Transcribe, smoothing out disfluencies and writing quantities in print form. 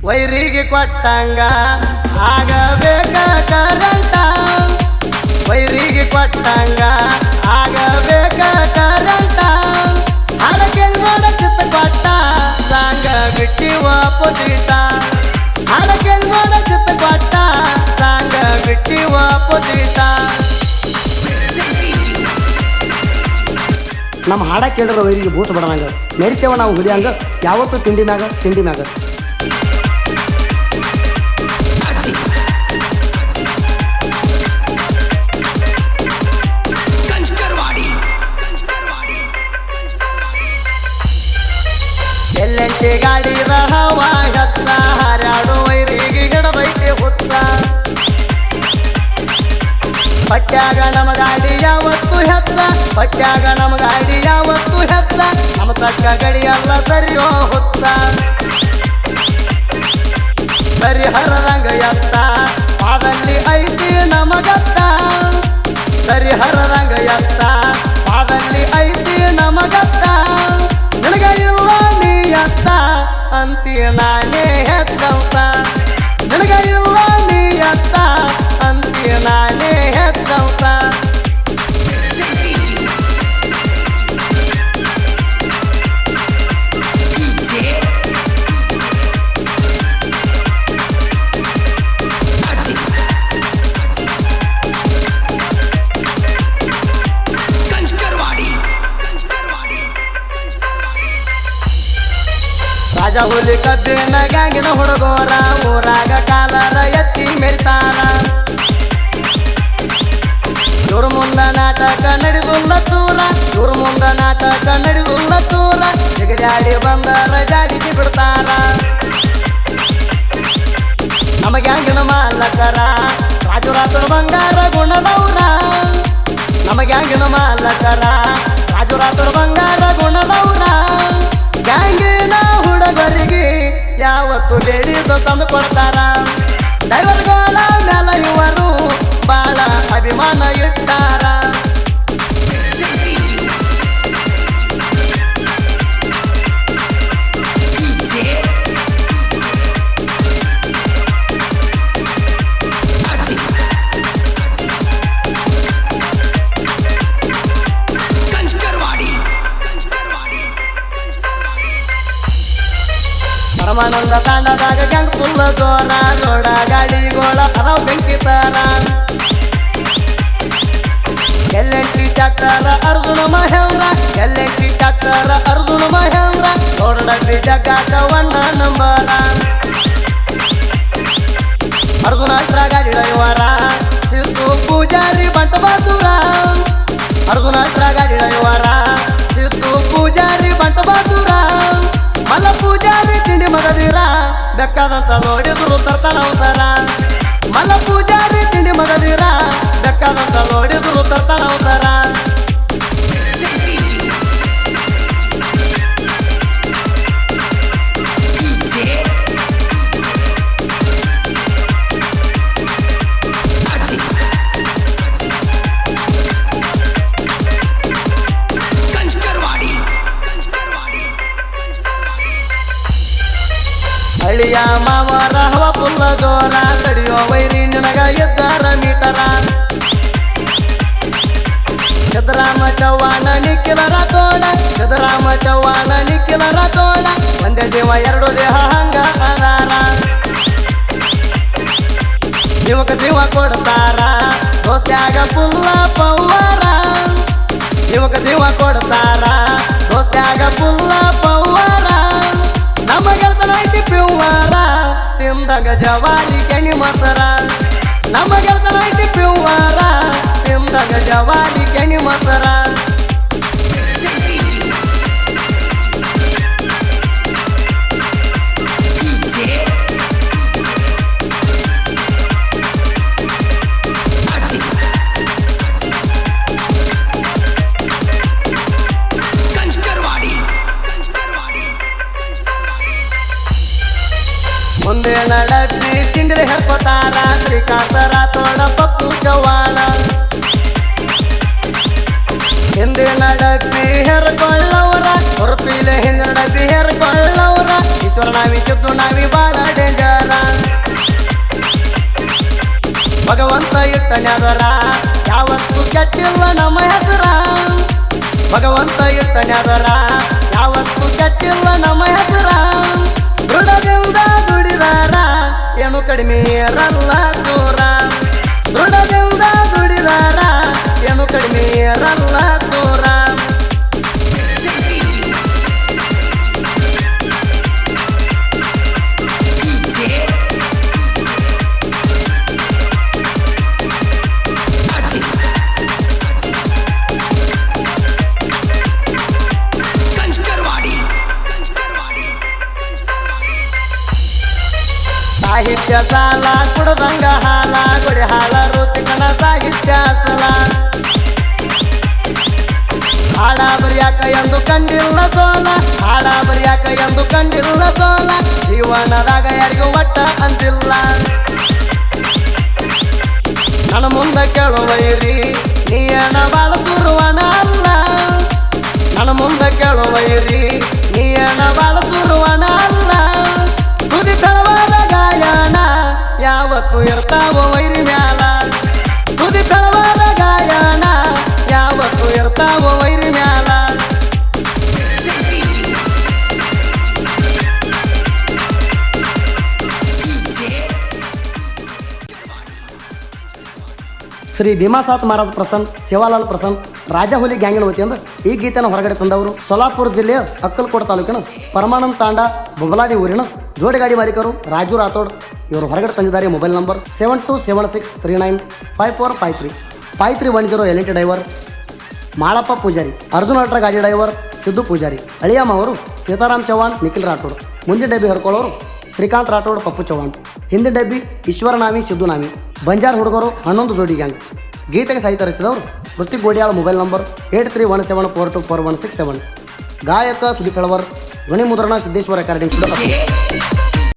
ವೈರಿಗೆ ಕೊಟ್ಟಂಗ ಆಗಬೇಕ ಕರಂಟ ವೈರಿಗೆ ಕೊಟ್ಟಂಗ ಆಗಬೇಕ ಕರಂಟ ಹಡಕೆ ನೋಡ ಚಿತ್ತ ಕೊಟ್ಟ ಸಾಂಗ ಬಿಟ್ಟಿವ ಪೊಜಿಟ ಹಡಕೆ ನೋಡ ಚಿತ್ತ ಕೊಟ್ಟ ಸಾಂಗ ಬಿಟ್ಟಿವ ಪೊಜಿಟ ನಮ್ಮ ಹಾಡ ಕೇಳಿರೋ ವೈರಿಗೆ ಭೂತ ಬಡದಂಗ ಮೆರಿತೇವ ನಾವು ಹುಲಿಯಂಗ ಯಾವತ್ತೂ ತಿಂಡಿ ಮ್ಯಾಗ ಎಲ್ಲೆಂಟಿ ಗಾಡಿ ರಹವ ಹತ್ತ ಹಾರಾಡು ವೈರಿಗೆ ಗಿಡದೈತಿ ಹುತ್ತ ಪಟ್ಯಾಗ ನಮ ಗಾಡಿ ಯಾವತ್ತು ಹೆತ್ತ ಪಟ್ಯಾಗ ನಮ ಗಾಡಿ ಯಾವತ್ತು ಹೆತ್ತ ನಮ ತಕ್ಕ ಗಡಿಯಲ್ಲ ಸರಿಯೋ ಹುತ್ತ ಸರಿಹರದಂಗ ಎತ್ತ ಪಾದಲ್ಲಿ ಐತಿ ನಮಗತ್ತ ಸರಿಹರದಂಗ ಎತ್ತ ಪಾದಲ್ಲಿ ಐತಿ ನಮಗತ್ತ ನಿನಗ ಇಲ್ಲ ನೀ ಎತ್ತ ಅಂತಿ ನಾನೇ ಹೆತ್ತಂತ ನಿನಗ ಇಲ್ಲ ನೀ ಎತ್ತ ಅಂತಿ ನಾನೇ ಹೆತ್ತಂತ ರಾಜ ಹುಲಿ ಕಬ್ಬಿನ ಗ್ಯಾಂಗಿನ ಹುಡುಗೋರ ಊರಾಗ ಕಾಲರ ಎತ್ತಿ ಮೆರಿತಾರ ಇವ್ರ ಮುಂದ ನಾಟಕ ನಡೆದುಲ್ಲ ಚೂರ ಇವ್ರ ಮುಂದ ನಾಟಕ ನಡೆದುಲ್ಲ ಚೂರ ಜಗದಾಡಿ ಬಂದರ ಜಾಡಿಸಿ ಬಿಡ್ತಾರ ನಮ್ಮ ಗ್ಯಾಂಗಿನ ಮಾಲಕರ ರಾಜು ರಾತ್ರಿ ಬಂಗಾರ ಗುಣದವ್ರ ನಮ್ಮ ಗ್ಯಾಂಗಿನ ಮಾಲಕರ ರಾಜು ರಾತ್ರಿ ಬಂಗಾರ ಗುಣದವ್ರ ಗ್ಯಾಂಗಿನ ಹುಡುಗರಿಗೆ ಯಾವತ್ತು ಬೇಡಿದು ತಂದು ಕೊಡ್ತಾರ ಡ್ರೈವರ್ಗಳ ಮೇಲ ಇವರು ಬಾಳ ಅಭಿಮಾನ ಇಟ್ಟಾರ ಪರಮಾನಂದ ತಾಂಡದಾಗ ಗ್ಯಾಂಗ್ ಫುಲ್ಲ ಜೋರ ಗೋಡ ಗಾಡಿಗೋಳ ಅದಾವ್ ಬೆಂಕಿ ತರ ಎಲ್ಲೆಂಟಿ ಟ್ಯಾಕ್ಟರ ಅರ್ಜುನ ಮಹೇಂದ್ರ ಎಲ್ಲೆಂಟಿ ಟ್ಯಾಕ್ಟರ ಅರ್ಜುನ ಮಹೇಂದ್ರ ನೋಡಡಬ್ಬಿ ಜಗ್ಗಾಕ ಒನ್ನ ನಂಬರ ಅರ್ಜುನ ಗಾಡಿ ಡ್ರೈವರ ಸಿದ್ದು ಪೂಜಾರಿ ಬಂಟ ಬಹದ್ದೂರ ಅರ್ಜುನ ಗಾಡಿ ಡ್ರೈವರ ಸಿದ್ದು ಪೂಜಾರಿ ಬಂಟ ಬಹದ್ದೂರ ಮಲ್ಲ ಪೂಜಾರಿ ತಿಂಡಿ ಮಗದಿರ ಬೆಕ್ಕದಂತ ನೋಡಿದ್ರು ತರ್ತಾನ ಅವತಾರ ಮಲ್ಲ ಪೂಜಾರಿ ತಿಂಡಿ ಮಗದಿರ ಬೆಕ್ಕದಂತ ನೋಡಿದ್ರು ತರ್ತಾನ ಅವತಾರ ಹಳ್ಳಿಯ ಮಾವರ ಹವ ಪುಲ್ಲ ಜೋರ ತಡಿಯೋ ವೈರಿ ನಿನಗ ಎದ್ದಾರ ಮೀಟರ ಸಿದ್ದರಾಮ ಚವ್ಹಾಣ ನಿಖಿಲರ ತೋಡ ಸಿದ್ದರಾಮ ಚವ್ಹಾಣ ನಿಖಿಲರ ತೋಡ ಒಂದೇ ಜೀವ ಎರಡು ದೇಹ ಹಂಗ ಅದಾರ ಜೀವಕ ಜೀವ ಕೊಡ್ತಾರ ದೋಸ್ತ್ಯಾಗ ಪುಲ್ಲ ಪವ್ವಾರ ಜೀವಕ ಜೀವ ಕೊಡ್ತಾರ ದೋಸ್ತ್ಯಾಗ ಪುಲ್ಲ ಪವ್ವಾರ ನಮ್ಮ ಗೆಳತನ ಐತಿ ಪಿವ್ವಾರ ತಿಂದಾಗ ಜವಾರಿ ಕೆಣಿ ಮೊಸರ ನಮ್ಮ ಗೆಳತನ ಐತಿ ಪಿವ್ವಾರ ತಿಂದಾಗ ಜವಾರಿ ಕೆಣಿ ಮೊಸರ ಮುಂದೆ ನಡಬ್ಬಿ ತಿಂಡಿ ಹೇಳ್ಕೊತಾರ ಶ್ರೀಕಾಂತರ ತೋಡ ಪಪ್ಪು ಚವ್ಹಾಣ ಹಿಂದೆ ನಡಬ್ಬಿ ಹೆರ್ಕೊಳ್ಳವರ ಹೊರಪಿಲೆ ಹಿಂದೆ ನಡಬ್ಬಿ ಹೆರ್ಕೊಳ್ಳವರ ಈಶ್ವರ ನಾವಿ ಸಿದ್ದು ನಾವಿ ಬಾಳ ಡೇಂಜರ ಭಗವಂತ ಇಟ್ಟನ್ಯಾದರ ಯಾವತ್ತು ಕೆಟ್ಟಿಲ್ಲ ನಮ್ಮ ಹೆಸರ ಭಗವಂತ ಇಟ್ಟನ್ಯಾದರ ಯಾವತ್ತು ಕೆಟ್ಟಿಲ್ಲ ನಮ್ಮ ಹೆಸರ ದೃಢದಿಂದ ದುಡಿದಾರ ಏನು ಕಡಿಮೆ ಇರಲ್ಲ ಚೂರ ದೃಢದಿಂದ ದುಡಿದಾರ ಏನು ಕಡಿಮೆ ಇರಲ್ಲ ಚೂರ ಸಾಹಿತ್ಯ ಸಾಲ ಕುಡದಂಗ ಹಾಲ ಗುಡಿ ಹಾಳ ಋತಿಕನ ಸಾಹಿತ್ಯ ಸಲ ಹಾಡ ಬರಿಯಾಕ ಎಂದು ಕಂಡಿಲ್ಲ ಸೋಲ ಹಾಡ ಬರಿಯಾಕ ಎಂದು ಕಂಡಿಲ್ಲ ಸೋಲ ಜೀವನದಾಗ ಯಾರಿಗೂ ಒಟ್ಟ ಅಂಜಿಲ್ಲ ನನ್ನ ಮುಂದೆ ಕೇಳುವೈರಿ ನೀಯಣ ಬಾಳ ಸುರುವನ ಅಲ್ಲ ನನ್ನ ಮುಂದೆ ಕೇಳುವೈರಿ ನೀಯಣ ಬಾಳ ಸುರುವನ ಅಲ್ಲ ಸುದಿ ಬೆಳವಾದ ಗಾಯನ ಯಾವತ್ತು ಇರ್ತಾವ ವೈರಿ ಮ್ಯಾಲ ಸುದಿ ಬೆಳವಾದ ಗಾಯನ ಯಾವತ್ತು ಇರ್ತಾವ ವೈರಿ ಮ್ಯಾಲ ಶ್ರೀ ಭೀಮಾಸಾತ್ ಮಹಾರಾಜ್ ಪ್ರಸನ್ನ ಸೇವಾಲಾಲ್ ಪ್ರಸನ್ನ ರಾಜಹುಲಿ ಗ್ಯಾಂಗಿನ ವತಿಯಿಂದ ಈ ಗೀತೆಯನ್ನು ಹೊರಗಡೆ ತಂದವರು ಸೋಲಾಪುರ ಜಿಲ್ಲೆಯ ಅಕ್ಕಲಕೋಟ ತಾಲೂಕಿನ ಪರಮಾನಂದ ತಾಂಡ ಬೊಬಲಾದಿ ಊರಿನ ಜೋಡಿಗಾಡಿ ಮಾಲೀಕರು ರಾಜು ರಾಥೋಡ್ ಇವರು ಹೊರಗಡೆ ತಂದಿದ್ದಾರೆ. Mobile number 7276395453 5310 LNT driver Malappa Pujari, Arjun ultra ಗಾಡಿ ಡ್ರೈವರ್ ಸಿದ್ದು ಪೂಜಾರಿ, ಅಳಿಯಮ್ಮ ಅವರು ಸೀತಾರಾಮ್ ಚೌಹಾಣ್ ನಿಖಿಲ್ ರಾಠೋಡ್, ಮುಂದಿನ ಡಬ್ಬಿ ಹರ್ಕೊಳ್ಳೋರು ಶ್ರೀಕಾಂತ್ ರಾಠೋಡ್ ಪಪ್ಪು ಚೌಹಾಣ್, ಹಿಂದಿನ ಡಬ್ಬಿ ಈಶ್ವರ ನಾವಿ ಸಿದ್ದು ನಾವಿ, ಬಂಜಾರ್ ಹುಡುಗರು 11 ಜೋಡಿ ಗ್ಯಾಂಗ್. ಗೀತೆಗೆ ಸಾಹಿತ್ಯ ರಚಿಸಿದವರು ಋತಿಕ್ ಗೋಡಿಯಾಳ. Mobile number 8317424167. ಗಾಯಕ ಸುದೀಪ್ ಹೆಳವರ್, ಧ್ವನಿ ಮುದ್ರಣ ಸಿದ್ದೇಶ್ವರ ರೆಕಾರ್ಡಿಂಗ್.